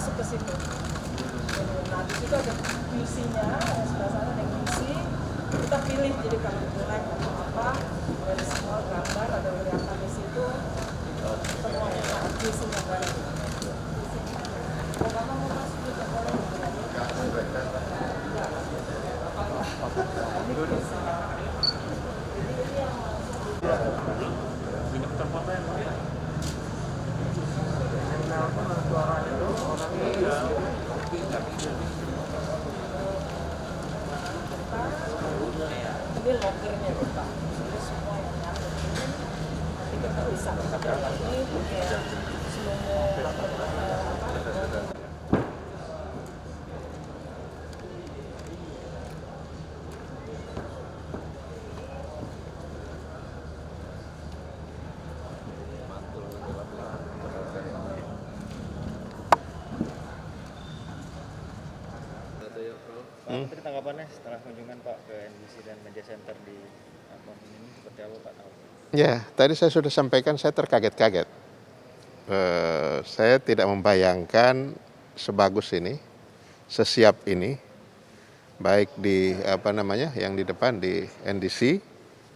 masuk ke situ. Nah di situ ada QC-nya, sebelah sana ada QC. Kita pilih jadi kalau black atau apa dari semua gambar ada beberapa di situ semuanya saat QC-nya dari. Kalau mau masuk juga boleh. Ini lokernya Pak. Jadi semua yang nyampe ini nanti kita bisa ini punya seluruh Pak Menteri, tanggapannya setelah kunjungan Pak ke NBC dan Media Center di ini seperti apa Pak? Ya, tadi saya sudah sampaikan saya terkaget-kaget. Saya tidak membayangkan sebagus ini, sesiap ini, baik di yang di depan di NDC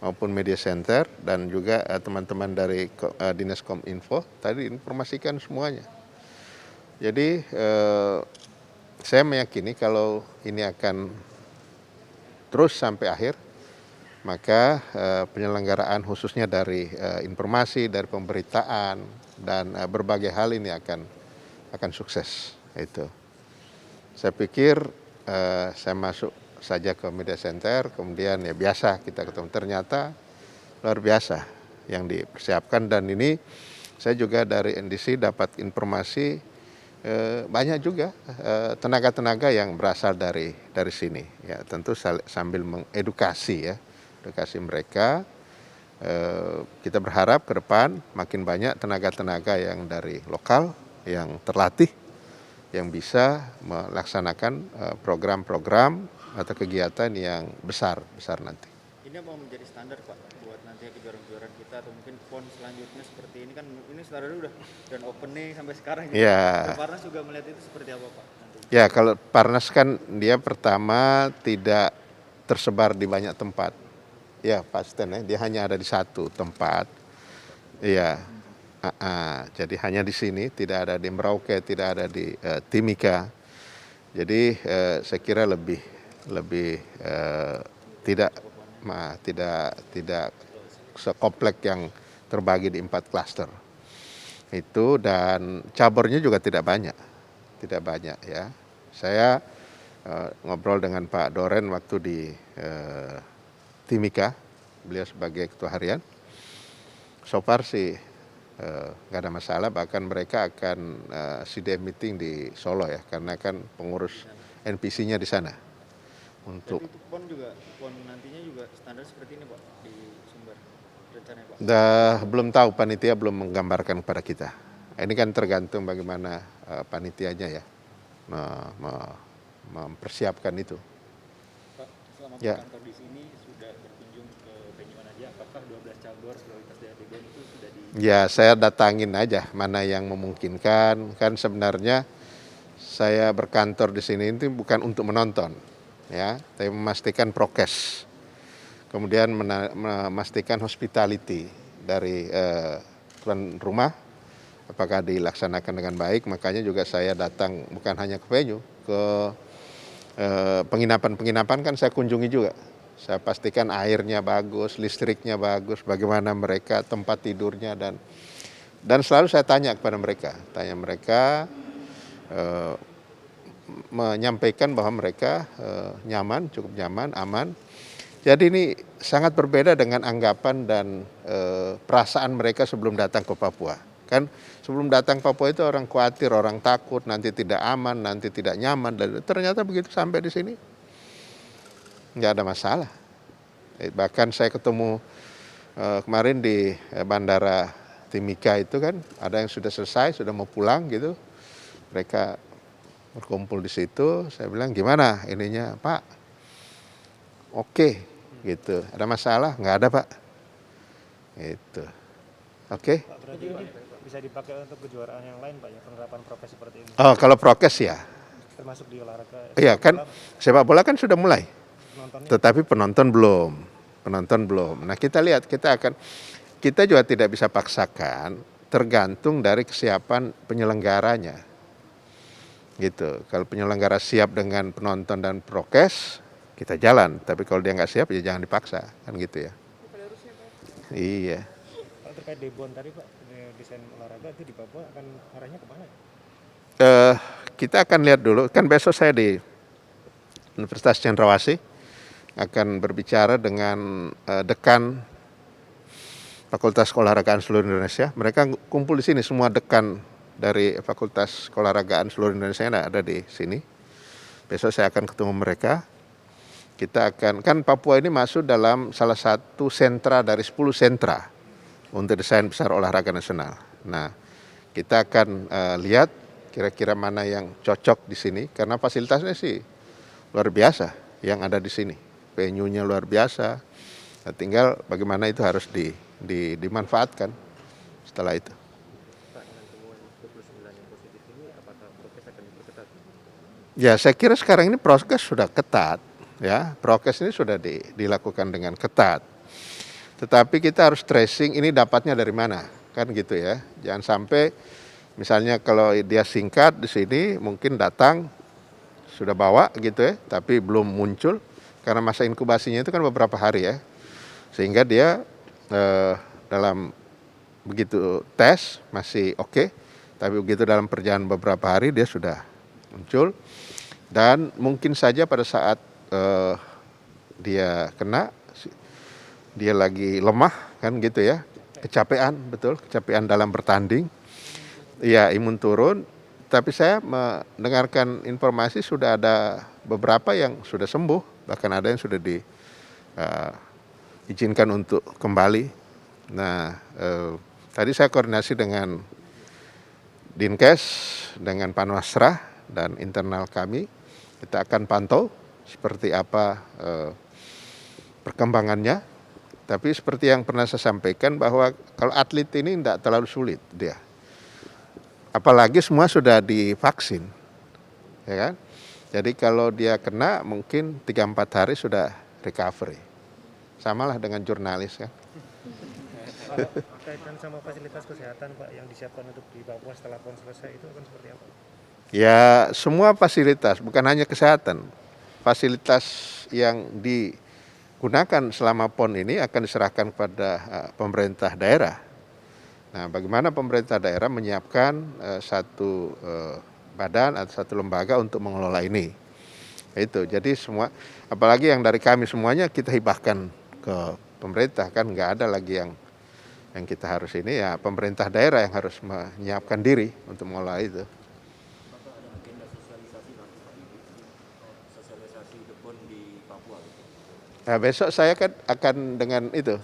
maupun Media Center dan juga teman-teman dari Dinas Kominfo tadi informasikan semuanya. Jadi saya meyakini kalau ini akan terus sampai akhir, maka penyelenggaraan khususnya dari informasi, dari pemberitaan dan berbagai hal ini akan sukses. Itu. Saya pikir saya masuk saja ke Media Center, kemudian ya biasa kita ketemu, ternyata luar biasa yang dipersiapkan, dan ini saya juga dari NDC dapat informasi banyak juga tenaga-tenaga yang berasal dari sini, ya tentu sambil mengedukasi edukasi mereka. Kita berharap ke depan makin banyak tenaga-tenaga yang dari lokal yang terlatih, yang bisa melaksanakan program-program atau kegiatan yang besar nanti. Ini mau menjadi standar Pak buat nanti kejuaraan-kejuaraan kita atau mungkin PON selanjutnya seperti ini, kan ini standarnya udah dan open nih sampai sekarang. Ya. Parnas juga melihat itu seperti apa Pak? Nanti. Ya, kalau Parnas kan dia pertama tidak tersebar di banyak tempat. Ya Pak Sten, dia hanya ada di satu tempat. Iya. Jadi hanya di sini, tidak ada di Merauke, tidak ada di Timika. Jadi saya kira lebih tidak sekomplek yang terbagi di 4 klaster itu, dan caburnya juga tidak banyak ya. Saya ngobrol dengan Pak Doren waktu di Timika, beliau sebagai ketua harian. So far sih nggak ada masalah, bahkan mereka akan CDM meeting di Solo ya, karena kan pengurus NPC-nya di sana. Untuk PON nantinya juga standar seperti ini Pak di Sumber rencananya Pak? Belum tahu, panitia belum menggambarkan kepada kita. Ini kan tergantung bagaimana panitianya ya mempersiapkan itu. Pak, selama ya. kantor di sini sudah berkunjung ke venue mana aja? Apakah 12 cabur prioritas dari BEM itu sudah di? Ya, saya datangin aja mana yang memungkinkan. Kan sebenarnya saya berkantor di sini itu bukan untuk menonton, ya, tapi memastikan prokes. Kemudian memastikan hospitality dari tuan rumah, apakah dilaksanakan dengan baik. Makanya juga saya datang bukan hanya ke venue, ke penginapan kan saya kunjungi juga. Saya pastikan airnya bagus, listriknya bagus, bagaimana mereka tempat tidurnya, dan selalu saya tanya kepada mereka, menyampaikan bahwa mereka nyaman, cukup nyaman, aman. Jadi ini sangat berbeda dengan anggapan dan perasaan mereka sebelum datang ke Papua. Kan sebelum datang Papua itu orang khawatir, orang takut, nanti tidak aman, nanti tidak nyaman. Dan ternyata begitu sampai di sini, nggak ada masalah. Bahkan saya ketemu kemarin di Bandara Timika itu kan, ada yang sudah selesai, sudah mau pulang gitu. Mereka berkumpul di situ, saya bilang gimana ininya Pak? Oke. Gitu. Ada masalah? Nggak ada Pak. Gitu. Oke. bisa dipakai untuk kejuaraan yang lain Pak ya, penerapan prokes seperti ini, Oh, kalau prokes ya, termasuk di olahraga iya kan sepak bola kan sudah mulai, penontonnya. tetapi penonton belum. Nah kita lihat, kita juga tidak bisa paksakan, tergantung dari kesiapan penyelenggaranya. Gitu. Kalau penyelenggara siap dengan penonton dan prokes, kita jalan. Tapi kalau dia nggak siap, ya jangan dipaksa, kan gitu ya. Iya. Kalau terkait Debon tadi Pak, desain olahraga itu di Papua akan arahnya kemana? Kita akan lihat dulu. Kan besok saya di Universitas Cendrawasih akan berbicara dengan dekan Fakultas Keolahragaan seluruh Indonesia. Mereka kumpul di sini, semua dekan dari Fakultas Keolahragaan seluruh Indonesia ada di sini. Besok saya akan ketemu mereka. Kita akan, kan Papua ini masuk dalam salah satu sentra dari 10 sentra untuk desain besar olahraga nasional. Nah, kita akan lihat kira-kira mana yang cocok di sini, karena fasilitasnya sih luar biasa yang ada di sini. Venue-nya luar biasa. Nah, tinggal bagaimana itu harus dimanfaatkan setelah itu. Pak, dengan temuan 29 yang positif ini, apakah prokes akan diperketat? Ya, saya kira sekarang ini prokes sudah ketat, ya. Prokes ini sudah dilakukan dengan ketat. Tetapi kita harus tracing ini dapatnya dari mana, kan gitu ya. Jangan sampai misalnya kalau dia singkat di sini mungkin datang sudah bawa gitu ya, tapi belum muncul karena masa inkubasinya itu kan beberapa hari ya. Sehingga dia dalam begitu tes masih oke, tapi begitu dalam perjalanan beberapa hari dia sudah muncul, dan mungkin saja pada saat dia kena, dia lagi lemah kan gitu ya, kecapean, betul, kecapean dalam bertanding, ya imun turun. Tapi saya mendengarkan informasi sudah ada beberapa yang sudah sembuh, bahkan ada yang sudah diizinkan untuk kembali. Nah, tadi saya koordinasi dengan Dinkes, dengan Panwasra dan internal kami. Kita akan pantau seperti apa perkembangannya. Tapi seperti yang pernah saya sampaikan bahwa kalau atlet ini tidak terlalu sulit dia. Apalagi semua sudah divaksin, ya kan? Jadi kalau dia kena mungkin 3-4 hari sudah recovery. Samalah dengan jurnalis kan. Kaitan sama fasilitas kesehatan Pak yang disiapkan untuk di Papua setelah PON selesai itu akan seperti apa? Ya semua fasilitas, bukan hanya kesehatan. Fasilitas yang digunakan selama PON ini akan diserahkan kepada pemerintah daerah. Nah, bagaimana pemerintah daerah menyiapkan satu badan atau satu lembaga untuk mengelola ini. Itu, jadi semua, apalagi yang dari kami semuanya kita hibahkan ke pemerintah, kan nggak ada lagi yang kita harus ini, ya pemerintah daerah yang harus menyiapkan diri untuk mengelola itu. Nah, besok saya kan akan dengan itu,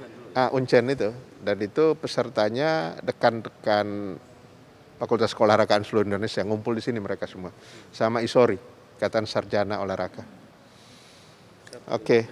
Uncen itu, dan itu pesertanya dekan-dekan Fakultas Keolahragaan seluruh Indonesia, ngumpul di sini mereka semua, sama ISORI, Ikatan Sarjana Olahraga. Oke.